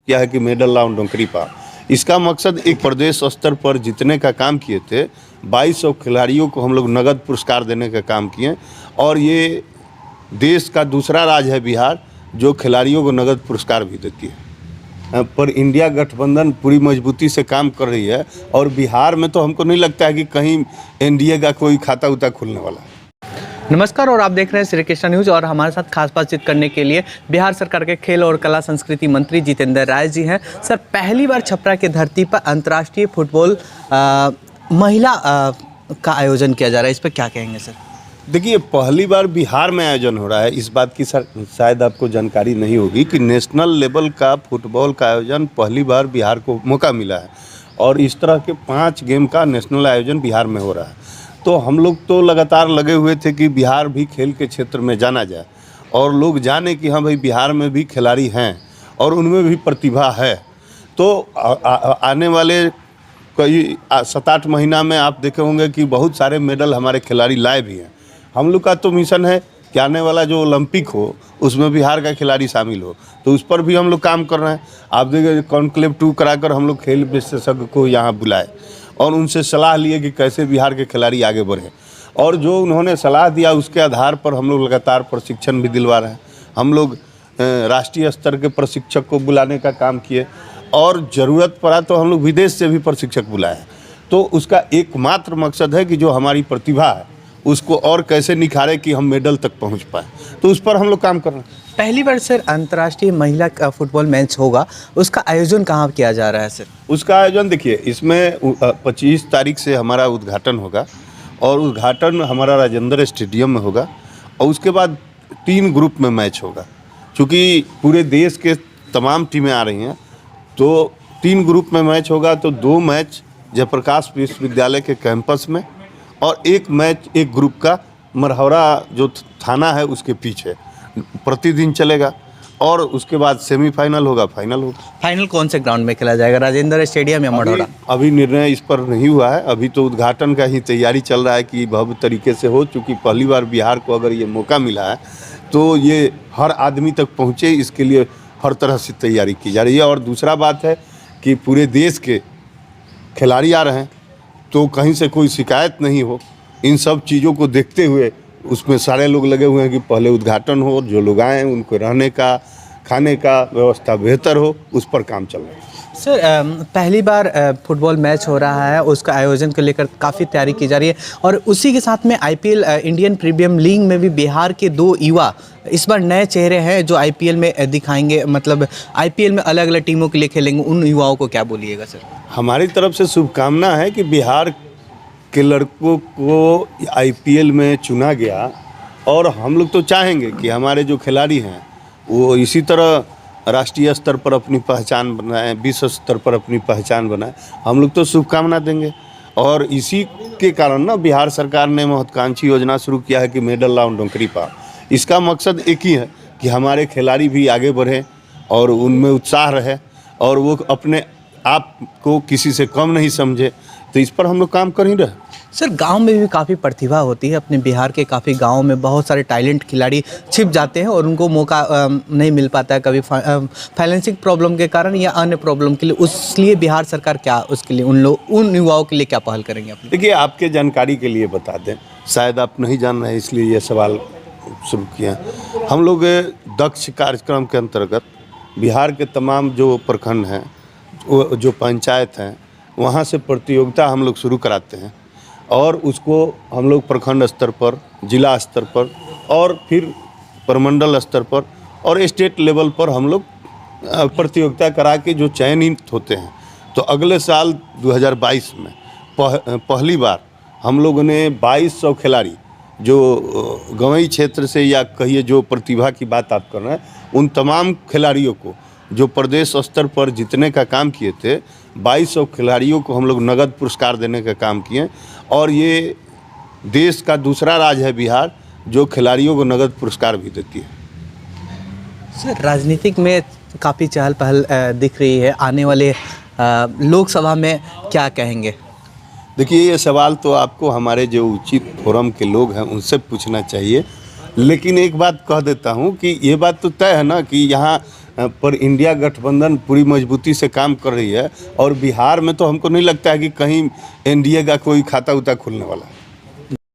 किया है कि मेडल लाओ डोंकरी पा। इसका मकसद एक प्रदेश स्तर पर जीतने का काम किए थे। 2200 खिलाड़ियों को हम लोग नगद पुरस्कार देने का काम किए और ये देश का दूसरा राज्य है बिहार जो खिलाड़ियों को नगद पुरस्कार भी देती है। पर इंडिया गठबंधन पूरी मजबूती से काम कर रही है और बिहार में तो हमको नहीं लगता है कि कहीं एनडीए का कोई खाता उता खुलने वाला है। नमस्कार और आप देख रहे हैं श्री कृष्णा न्यूज और हमारे साथ खास बातचीत करने के लिए बिहार सरकार के खेल और कला संस्कृति मंत्री जितेंद्र राय जी हैं। सर, पहली बार छपरा की धरती पर अंतर्राष्ट्रीय फुटबॉल महिला का आयोजन किया जा रहा है, इस पर क्या कहेंगे सर? देखिए, पहली बार बिहार में आयोजन हो रहा है। इस बात की शायद आपको जानकारी नहीं होगी कि नेशनल लेवल का फुटबॉल का आयोजन पहली बार बिहार को मौका मिला है और इस तरह के 5 गेम का नेशनल आयोजन बिहार में हो रहा है। तो हम लोग तो लगातार लगे हुए थे कि बिहार भी खेल के क्षेत्र में जाना जाए और लोग जाने कि हाँ भाई बिहार में भी खिलाड़ी हैं और उनमें भी प्रतिभा है। तो आने वाले कई 7-8 महीना में आप देखे होंगे कि बहुत सारे मेडल हमारे खिलाड़ी लाए भी हैं। हम लोग का तो मिशन है कि आने वाला जो ओलंपिक हो उसमें बिहार का खिलाड़ी शामिल हो, तो उस पर भी हम लोग काम कर रहे हैं। आप देखिए, कॉन्क्लेव 2 कराकर हम लोग खेल विशेषज्ञ को यहाँ बुलाए और उनसे सलाह लिए कि कैसे बिहार के खिलाड़ी आगे बढ़े और जो उन्होंने सलाह दिया उसके आधार पर हम लोग लगातार प्रशिक्षण भी दिलवा रहे हैं। हम लोग राष्ट्रीय स्तर के प्रशिक्षक को बुलाने का काम किए और ज़रूरत पड़ा तो हम लोग विदेश से भी प्रशिक्षक बुलाए। तो उसका एकमात्र मकसद है कि जो हमारी प्रतिभा है उसको और कैसे निखारे कि हम मेडल तक पहुंच पाए, तो उस पर हम लोग काम कर रहे हैं। पहली बार सर अंतर्राष्ट्रीय महिला फुटबॉल मैच होगा, उसका आयोजन कहाँ किया जा रहा है सर? उसका आयोजन देखिए, इसमें 25 तारीख से हमारा उद्घाटन होगा और उद्घाटन हमारा राजेंद्र स्टेडियम में होगा और उसके बाद 3 ग्रुप में मैच होगा। चूँकि पूरे देश के तमाम टीमें आ रही हैं तो 3 ग्रुप में मैच होगा। तो 2 मैच जयप्रकाश विश्वविद्यालय के कैंपस में और 1 मैच एक ग्रुप का मरहौरा जो थाना है उसके पीछे प्रतिदिन चलेगा और उसके बाद सेमीफाइनल होगा, फाइनल होगा। फाइनल कौन से ग्राउंड में खेला जाएगा, राजेंद्र स्टेडियम या मढ़ौरा? अभी निर्णय इस पर नहीं हुआ है। अभी तो उद्घाटन का ही तैयारी चल रहा है कि भव्य तरीके से हो। चूँकि पहली बार बिहार को अगर ये मौका मिला है तो ये हर आदमी तक पहुँचे, इसके लिए हर तरह से तैयारी की जा रही है। और दूसरा बात है कि पूरे देश के खिलाड़ी आ रहे हैं तो कहीं से कोई शिकायत नहीं हो, इन सब चीज़ों को देखते हुए उसमें सारे लोग लगे हुए हैं कि पहले उद्घाटन हो, जो लोग आए उनको रहने का खाने का व्यवस्था बेहतर हो, उस पर काम चल रहा है। सर, पहली बार फुटबॉल मैच हो रहा है, उसका आयोजन को लेकर काफ़ी तैयारी की जा रही है और उसी के साथ में आईपीएल इंडियन प्रीमियर लीग में भी बिहार के 2 युवा इस बार नए चेहरे हैं जो आईपीएल में दिखाएंगे, मतलब आईपीएल में अलग अलग टीमों के लिए खेलेंगे। उन युवाओं को क्या बोलिएगा सर? हमारी तरफ से शुभकामना है कि बिहार के लड़कों को आईपीएल में चुना गया और हम लोग तो चाहेंगे कि हमारे जो खिलाड़ी हैं वो इसी तरह राष्ट्रीय स्तर पर अपनी पहचान बनाएं, विश्व स्तर पर अपनी पहचान बनाएं। हम लोग तो शुभकामना देंगे और इसी के कारण ना बिहार सरकार ने महत्वाकांक्षी योजना शुरू किया है कि मेडल लाओ डोंकरी पा। इसका मकसद एक ही है कि हमारे खिलाड़ी भी आगे बढ़ें और उनमें उत्साह रहे और वो अपने आप को किसी से कम नहीं समझे। तो इस पर हम लोग काम कर ही रहे। सर, गांव में भी काफ़ी प्रतिभा होती है। अपने बिहार के काफ़ी गांव में बहुत सारे टैलेंट खिलाड़ी छिप जाते हैं और उनको मौका नहीं मिल पाता है, कभी फाइनेंसिंग प्रॉब्लम के कारण या अन्य प्रॉब्लम के लिए। उसलिए बिहार सरकार क्या उसके लिए उन युवाओं के लिए क्या पहल करेंगे आप? देखिए, आपके जानकारी के लिए बता दें, शायद आप नहीं जान रहे इसलिए ये सवाल शुरू किया। हम लोग दक्ष कार्यक्रम के अंतर्गत बिहार के तमाम जो प्रखंड हैं, जो पंचायत हैं, वहाँ से प्रतियोगिता हम लोग शुरू कराते हैं और उसको हम लोग प्रखंड स्तर पर, जिला स्तर पर और फिर प्रमंडल स्तर पर और स्टेट लेवल पर हम लोग प्रतियोगिता करा के जो चयनित होते हैं। तो अगले साल 2022 में पहली बार हम लोगों ने 2200 खिलाड़ी जो गंवई क्षेत्र से या कहिए जो प्रतिभा की बात आप कर रहे हैं, उन तमाम खिलाड़ियों को जो प्रदेश स्तर पर जीतने का काम किए थे, 2200 खिलाड़ियों को हम लोग नगद पुरस्कार देने का काम किए और ये देश का दूसरा राज्य है बिहार जो खिलाड़ियों को नगद पुरस्कार भी देती है। सर, राजनीतिक में काफ़ी चहल पहल दिख रही है, आने वाले लोकसभा में क्या कहेंगे? देखिए, ये सवाल तो आपको हमारे जो उचित फोरम के लोग हैं उनसे पूछना चाहिए, लेकिन एक बात कह देता हूँ कि ये बात तो तय है ना कि यहाँ पर इंडिया गठबंधन पूरी मजबूती से काम कर रही है और बिहार में तो हमको नहीं लगता है कि कहीं एनडीए का कोई खाता उता खुलने वाला है।